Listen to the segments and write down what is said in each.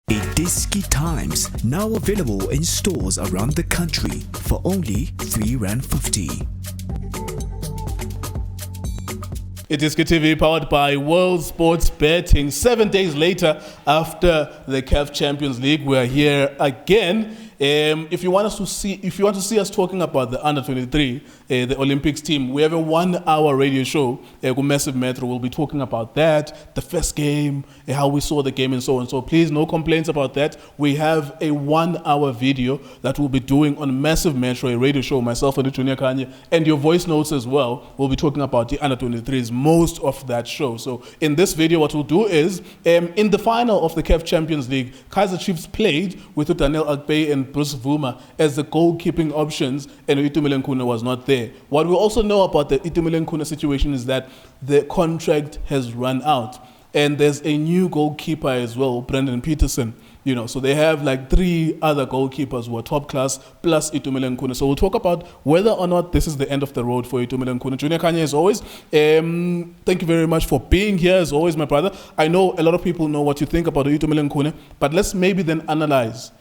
Idiski Times, now available in stores around the country for only R3.50. Idiski TV powered by World Sports Betting. 7 days later, after the CAF Champions League, we are here again. If you want to see us talking about the under 23, the Olympics team, we have a 1 hour radio show. Massive Metro will be talking about that, the first game, how we saw the game, and so on. So please, no complaints about that. We have a 1 hour video that we'll be doing on Massive Metro, a radio show. Myself and Junior Kanye, and your voice notes as well. We'll be talking about the under 23s, most of that show. So in this video, what we'll do is, in the final of the CAF Champions League, Kaizer Chiefs played with Daniel Agbe and Bruce Vuma as the goalkeeping options, and Itumeleng Khune was not there. What we also know about the Itumeleng Khune situation is that the contract has run out, and there's a new goalkeeper as well, Brendan Peterson. So they have like 3 other goalkeepers who are top class, plus Itumeleng Khune. So we'll talk about whether or not this is the end of the road for Itumeleng Khune. Junior Kanye, as always, thank you very much for being here, as always, my brother. I know a lot of people know what you think about Itumeleng Khune, but let's maybe then analyze.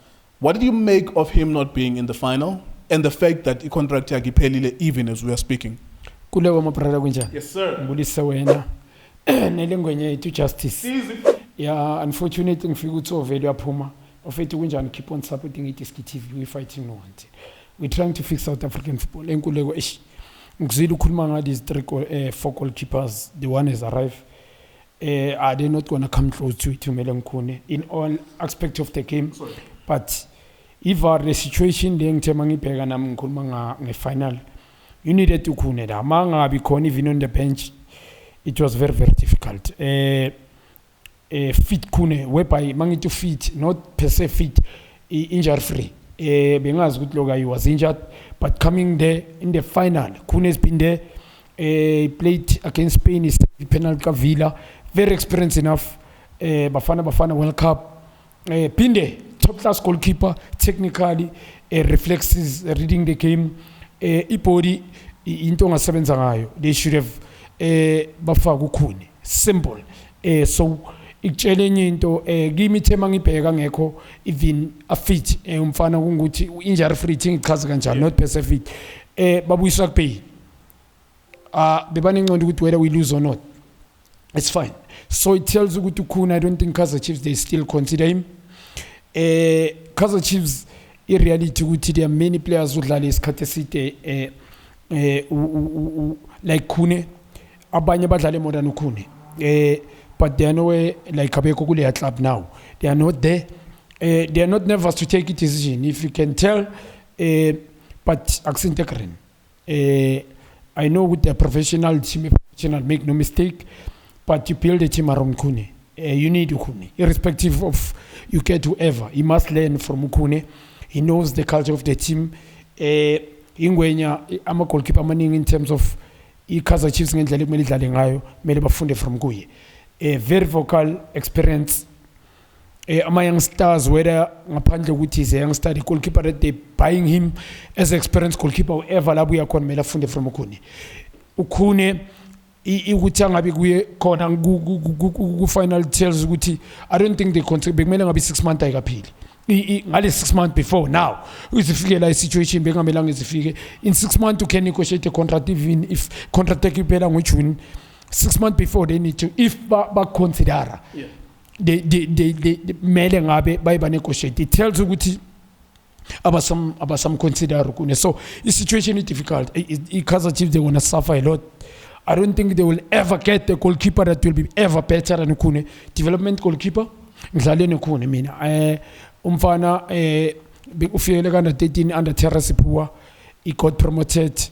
What did you make of him not being in the final, and the fact that the contract iphelile even as we are speaking? Yes, sir. Mbulisa wena. Nelengwenye to justice. Yeah, unfortunately ngifika ukuthi value aphuma. Ofethu kunjani keep on supporting Idiski TV. We fighting no one. We trying to fix South African football. Enkuleko ngizile ukhuluma ngadi these 4 goalkeepers. The one has arrived. Are they not going to come close to Itumeleng Khune in all aspects of the game? Sorry. But if the situation ngithema ngibheka nami ngikhuluma nge-final, you needed to Khune da manga because even on the bench it was very, very difficult. Fit Khune whereby mangithi fit, not per se fit, injury free. Bengazi ukuthi loka he was injured, but coming there in the final, Khune has been there. Played against Spain, is penalty ka Villa, very experienced enough. Bafana World Cup. Pinde, top class goalkeeper, technically, reflexes, reading the game, ipodi, into ngasebenza ngayo. They should have bafaka uKhune. Simple. So ikutshele into give me thema ngibheka ngekho even a fit umfana kunguthi injury free thing ichaza kanjani, not per se fit. Babuyiswa kupay. Bebanengqondo ukuthi whether we lose or not. It's fine. So it tells you to Khune, I don't think Kaizer Chiefs they still consider him. Kaizer Chiefs in reality there are many players who dlala isikhathi eside like Khune, abanye badlala more than Khune. But they are nowhere like abekho kule club now. They are not there. They are not nervous to take a decision. If you can tell, but Aksintekren. I know with the professional team, make no mistake, but you build a team around Khune. You need Khune, irrespective of you get whoever. He must learn from Khune. He knows the culture of the team. Ingwenya, I'm a goalkeeper maning in terms of Kaizer Chiefs ngendlela kumele idlale ngayo, mele bafunde from kuye. Very vocal experience. Ama youngsters, whether ngaphandle ukuthi is a youngster, the goalkeeper that they buying him as an experienced goalkeeper, whoever labu yakhona mele afunde from Khune. Khune ukuthi angabe kuye khona ku final tells ukuthi I don't think they consider bekumele ngabe 6 months ayikaphili. Ngale 6 months before now uzifike la situation bekungamelanga izifike in 6 months you can negotiate a contract even if contract iphela ngoJune. 6 months before they need to, if ba consider they mele ngabe bayiba negotiate. It tells ukuthi abasam consider Khune. So the situation is difficult. Kaizer Chiefs they want to suffer a lot. I don't think they will ever get a goalkeeper that will be ever better than Khune. Development goalkeeper ngidlalene Khune mina. Umfana ufike under 13 under Terrace Pua, he got promoted.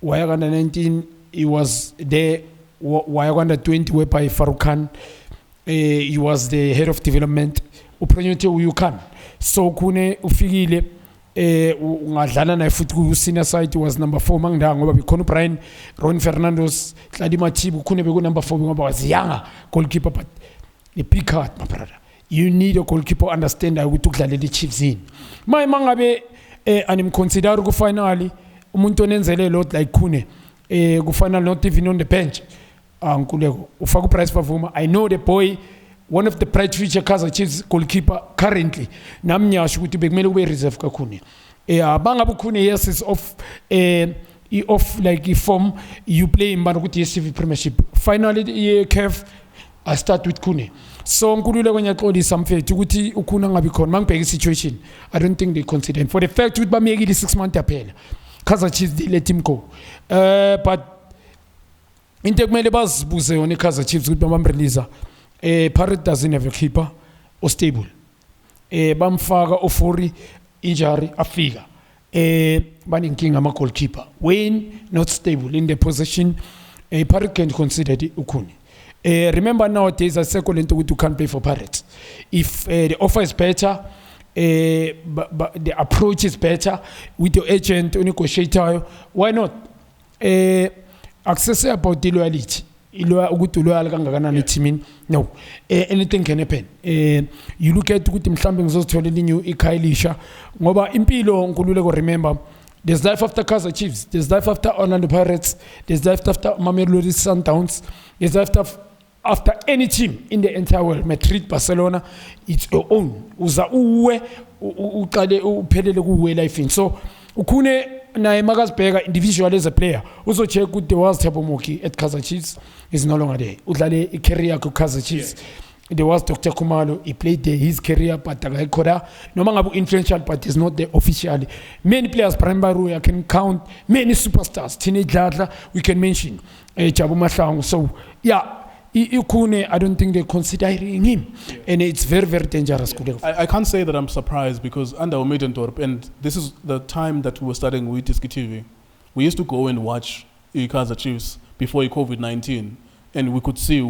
Waya under 19 he was there. Waya under 20 whereby Farouk Khan he was the head of development. Upronyete uyukan. So Khune ufikile ungadlala naye futhi ku senior side was number 4 mangida ngoba bekhona Brian Ron Fernandes Hladi Mathibu Khune beku number 4 ngoba was younger goalkeeper, but the big heart my brother. You need a goalkeeper understand ukuthi ukudlalela iChiefs in. Mangabe animconsider ku finally umuntu onenzele lot like Khune ku final not even on the bench. Nkuleko ufaka uPrice Pavuma. I know the boy one of the bright future Kaizer Chiefs goalkeeper currently namnyasho ukuthi bekumele kube reserve kakhuni bangabe khune yes is off off like form you play imbana ukuthi yesiv premiership finally CAF I start with Kune so nkulule kwenyaxolisa mfethu ukuthi ukhuna ngabi khona mangibheka situation I don't think they consider him for the fact ukuthi bamiyekile 6 months yaphela Kaizer Chiefs they let him go but into kumele bazibuze yona iKaizer Chiefs ukuthi bamrelease Pirates doesn't have a keeper or stable bamfaka ofori injury afika baninkinga ama goalkeeper when not stable in the position Pirates can consider Ukuni. Remember nowadays a second into which you can't play for Pirates if the offer is better but the approach is better with your agent or negotiator why not access about the loyalty ukuthi loyal kangakanani teamini no anything can happen you look at ukuthi mhlambe ngizozithola linye iKhailisha ngoba impilo nkululeko remember there's life after Kaizer Chiefs there's life after Orlando Pirates there's life after Mamelodi Sundowns there's life after any team in the entire world Madrid Barcelona it's your own uza uwe uqale uphelele kuwe life so ukhune naye makazibheka individual as a player uzocheck ukuthi there was Thabo Moki at Kaizer Chiefs is no longer there udlale icareer ku Kaizer Chiefs there was Dr. Khumalo he played there his career but akayikhoda noma ngabe influential but is not there officially many players primary I can count many superstars teenage Dladla we can mention Jabu Mahlangu so yeah Ikune, I don't think they're considering him. Yeah. And it's very, very dangerous. Yeah. I can't say that I'm surprised because under Omidendorp, and this is the time that we were starting with Tiski TV, we used to go and watch Kaizer Chiefs before COVID-19. And we could see,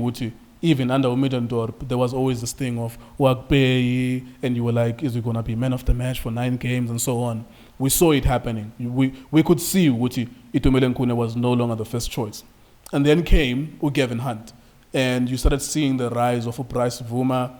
even under Omidendorp, there was always this thing of Wakpei, and you were like, is he going to be man of the match for 9 games and so on. We saw it happening. We could see Itumeleng Khune was no longer the first choice. And then came Gavin Hunt. And you started seeing the rise of Bruce Vuma,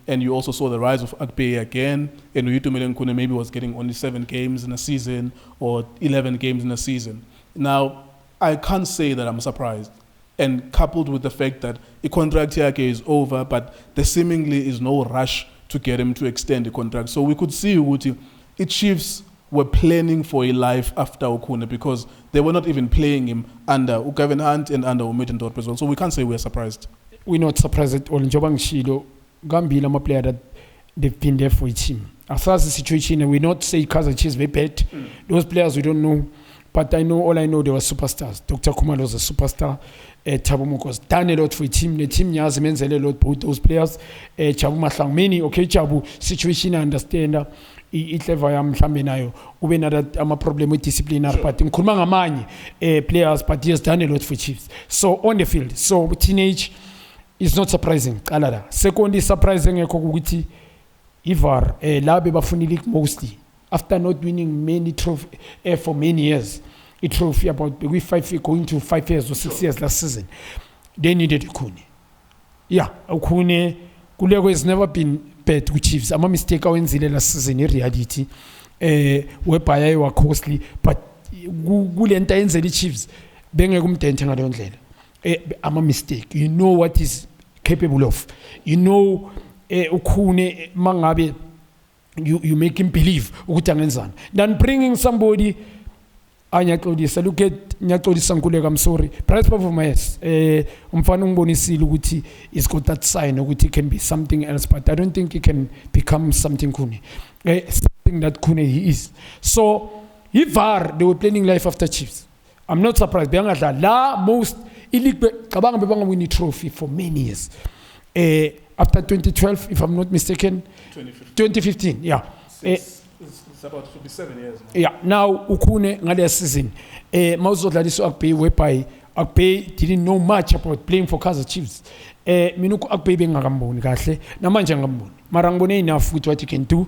and you also saw the rise of Akpe again. And Itumeleng Khune maybe was getting only 7 games in a season or 11 games in a season. Now, I can't say that I'm surprised. And coupled with the fact that the contract here is over, but there seemingly is no rush to get him to extend the contract. So we could see the Chiefs were planning for a life after Okune because they were not even playing him under Gavin Hunt and under Omidendorp as well. So we can't say we're surprised. We're not surprised at all. Njobang Shido, Gambia, I'm a player that they've been there for a team. As far as the situation, we not say Kaizer Chiefs very bad. Those players we don't know. But all I know, they were superstars. Dr. Khumalo was a superstar. Thabo Moki was done a lot for a team. The team has meant a lot both those players. Jabu Mahlangu, many, okay, Jabu, situation I understand. Itleva ya mhlambe nayo ube na ama problem with disciplinary but ngikhuluma ngamanye players but he has done a lot for Chiefs so on the field so teenage is not surprising qalala second is surprising ngekho ukuthi iVAR labe bafunile mostly after not winning many trophy for many years a trophy about 5 going to 5 years or 6 years last season they needed Khune Khune kuleko has never been bad with Chiefs. I'm a mistake awenzile last season in reality. Whereby were costly, but kulenta yenzele Chiefs bengeke umdente ngaleyo ndlela. I'm a mistake. You know what he's capable of. You know ukhune mangabe you make him believe ukuthi angenzani. Then bringing somebody anyaxolisa look at nyaxolisa Nkuleka I'm sorry price performance umfana ungibonisile ukuthi is got that sign ukuthi it can be something else but I don't think he can become something Khune something that Khune he is so iVAR they were planning life after Chiefs I'm not surprised bengadla la most ileague cabanga bebangawini trophy for many years after 2012 if I'm not mistaken 2015 yeah it's about to be 7 years now. Yeah, now Ukune ngale season. Mawuzodlaliswa Akpe whereby Akpe didn't know much about playing for Kaizer Chiefs. Minuku Akpe bengakamboni kahle. Namanje ngamboni. Mara ngibone enough with what he can do.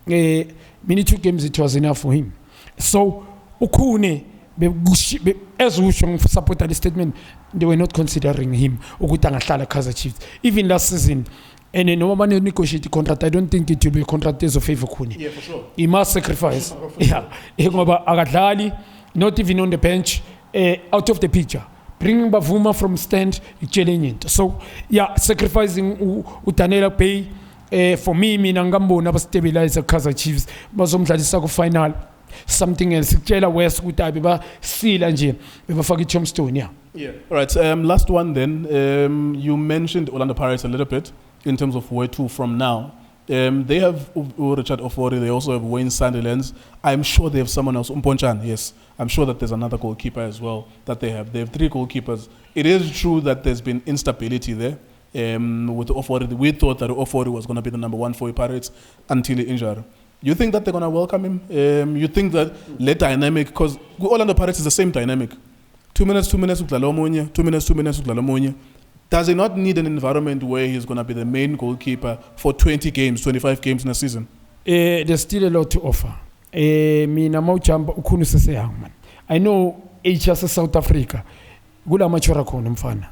Many 2 games it was enough for him. So Ukune as we supported the statement, they were not considering him ukuthi angahlala Kaizer Chiefs. Even last season and then no one negotiate contract. I don't think it will be a contract as a favor Khune. Yeah, for sure. He must sacrifice. Yeah. Ngoba akadlali not even on the bench out of the picture. bringing Bavuma from stand itshele into. So yeah, sacrificing uDaniela Bay for me mina ngambona abastabilize Kaizer Chiefs bazomdlalisa ku final. Something else kutshela West ukuthi ayiba sila nje bebafaka iTombstone. Yeah. All right. Last one then. You mentioned Orlando Pirates a little bit in terms of where to from now. They have Richard Ofori. They also have Wayne Sandilands. I'm sure they have someone else. Umponchan, yes. I'm sure that there's another goalkeeper as well that they have. They have 3 goalkeepers. It is true that there's been instability there with Ofori. We thought that Ofori was going to be the number 1 for the Pirates until he injured. You think that they're going to welcome him? You think that let dynamic, because Orlando Pirates is the same dynamic. 2 minutes, 2 minutes, 2 minutes, 2 minutes. Does he not need an environment where he's going to be the main goalkeeper for 20 games, 25 games in a season? There's still a lot to offer. Mina mawujamba ukhona useseyang man. I know HS South Africa. Kula machora khona mfana.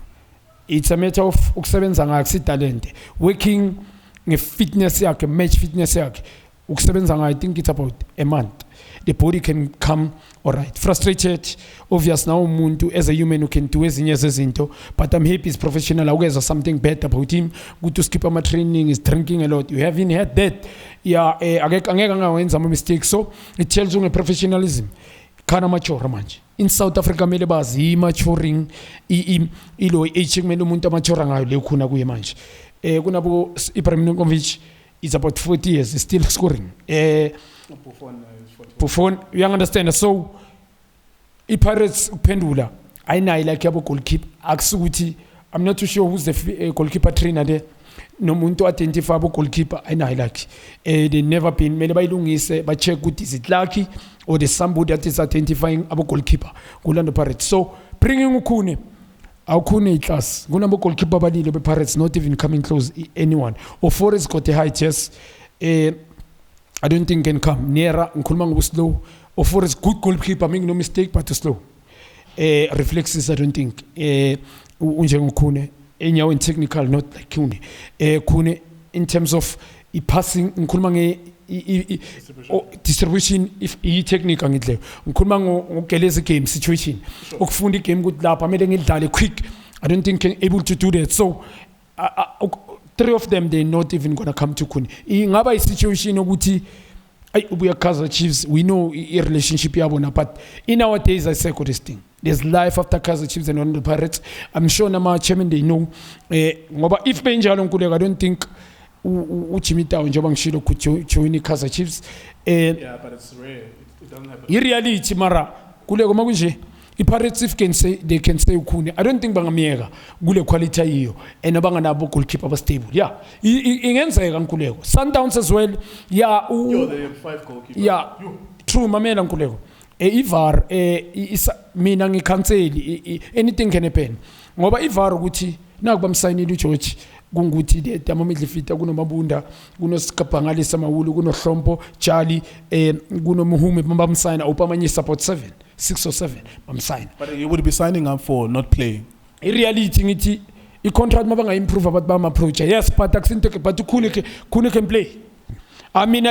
It's a matter of ukusebenza ngakho talent. Working nge-fitness yakhe, match fitness yakhe. Ukusebenza ngakho, I think it's about a month. The body can come alright. Frustrated, obvious now umuntu as a human who can do ezinye zezinto, but I'm happy he's professional. Aweza something better about him. Good to skip my training, is drinking a lot. You haven't had that. Yeah, angeke ngawenza ama mistakes. So it tells you professionalism. Kana mature manje. In South Africa mele bazi maturing ilo age kumele umuntu amature ngayo le khona kuye manje. Kunabo Ibrahimovic is about 40 years, he's still scoring. Buffon, you understand? So, Pirates pendula. I know like yabo goalkeeper. Aksuti. I'm not too sure who's the goalkeeper trainer there. No muntu identify abo goalkeeper. I know like. They never been. Many by lungise. But check good is it lucky or there's somebody that is identifying abo goalkeeper. Orlando Pirates. So bringing Ukune. Ukune class. Gunabo goalkeeper badi the Pirates not even coming close anyone. Or Forest got a high chest. I don't think can come nearer. Nkulumang was slow. Or for his good goalkeeper, make no mistake, but too slow. Reflexes, I don't think. Unjeng Kune, Enyaw in technical, not like Kune. Kune in terms of passing, Nkulumang distribution, if technical, Nkulumang Keleza game situation. Okfundi game good lap. I made it quick. I don't think able to do that. So. 3 of them, they're not even going to come to Kune. Ingaba a situation ukuthi we are Kaizer Chiefs. We know a relationship yabona, but in our days, I say this thing. There's life after Kaizer Chiefs and Orlando Pirates. I'm sure Nama chairman they know. If Benjamin Kulego, I don't think Uchimita and Jobang Shiro could join Kaizer Chiefs. Yeah, but it's rare. It doesn't happen. Really, Chimara Kulego Magunje. Pirates if can say they can say Ukune. I don't think Bangamiega gule quality hiyo and bangana goalkeeper was stable. Yeah. Ingenza Kulego. Sundowns as well. Yeah. They have 5 goalkeepers. Yeah. True mamela Kulego. Ivar mina ngikhanseli anything can happen. Ngoba Ivar ukuthi nakubamsayinile uGeorge kunguthi dama midlifita kunomabunda kunosikaphangalisa mawulu kunohlompo Charlie kunomuhume bamsayina upamanye support 6 or 7 bamsayina. But you would be signing up for not playing. In reality ngithi I contract mabanga improve about bama approach. Yes, but akusinte but Kune can play. I don't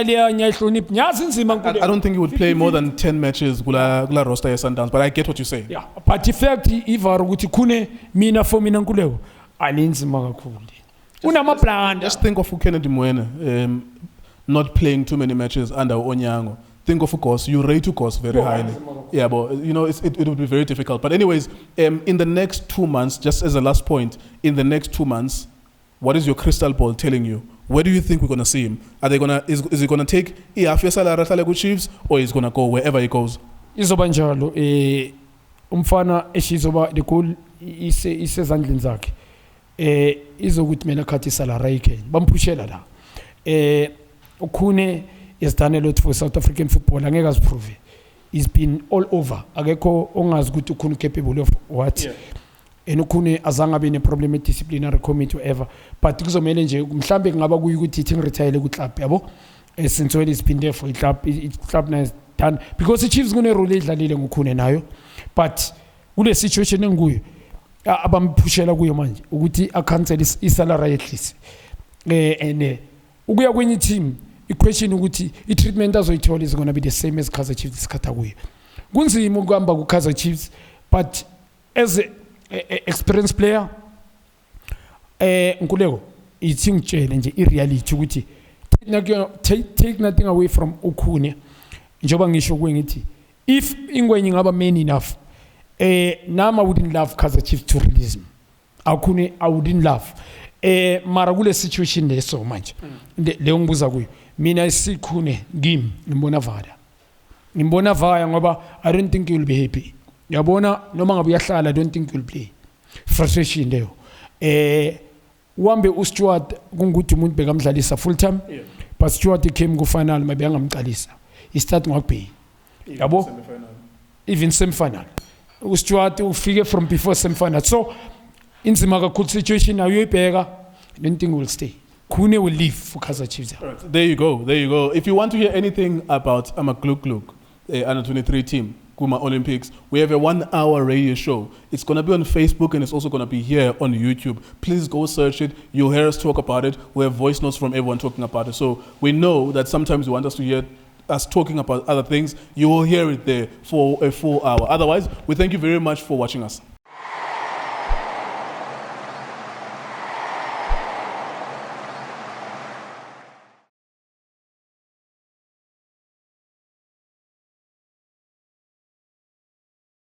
think he would play more than 10 matches gula roster ya Sundowns, but I get what you say. Yeah, but the fact Ivar ukuthi Kune mina for mina Nkuleko alinzima kakhulu. Unamaplan. Just think of Kennedy Mwene not playing too many matches under Onyango. Think of course, you rate course very highly. Yeah, but you know it would be very difficult. But anyways, in the next 2 months, just as a last point, in the next 2 months, what is your crystal ball telling you? Where do you think we're gonna see him? Are they gonna is he gonna take salary Chiefs or is gonna go wherever he goes? Izoba njalo umfana eshizoba the goal isezandleni zakhe. Izokuthi mina khathi salary yakhe bamphushela la. Ukune has done a lot for South African football. Angeke aziprove. He's been all over. Akekho ongazi ukuthi Ukune capable of what. Yeah. Ukune azange abe ne problem disciplinary committee whatever, but kuzomela nje mhlambe ngaba kuyi ukuthi ithi retire ku club yabo since when he's been there for club now is done because the Chiefs gonna role edlalile ngukune nayo, but kule situation enguyo abampushela kuyo manje ukuthi acancel isalary at least and ukuya kwenye team equation ukuthi i-treatment azoyithola is gonna be the same as Kaizer Chiefs isikhatha kuyo kunzima ukuhamba ku Kaizer Chiefs, but as experienced player Nkuleko ithi ngitshele nje ireality ukuthi take nothing away from Okhune njoba ngisho kuwe ngithi if Ingwenya ngaba man enough nama wouldn't love Kaizer Chiefs to release him Okhune I wouldn't love mara kule situation leso manje leyo ngibuza kuyo mina isikhune ngimi ngimbona vaya ngoba I don't think he will be happy yabona noma ngabe uyahlala I don't think he will play frustration leyo uhambe uStuart kungukuthi umuntu bekamdlalisa full time but Stuart came ku final mabe angamqalisa he start ngakubhe yabo even semi final uStuart ufike from before semi final so inzima kakhulu situation ayoyibheka nothing will stay Khune will leave for Kaizer Chiefs. Right, there you go. If you want to hear anything about Amagluk under 23 team Kuma Olympics, we have a 1-hour radio show. It's going to be on Facebook and it's also going to be here on YouTube. Please go search it. You'll hear us talk about it. We have voice notes from everyone talking about it. So we know that sometimes you want us to hear us talking about other things. You will hear it there for a full hour. Otherwise, we thank you very much for watching us.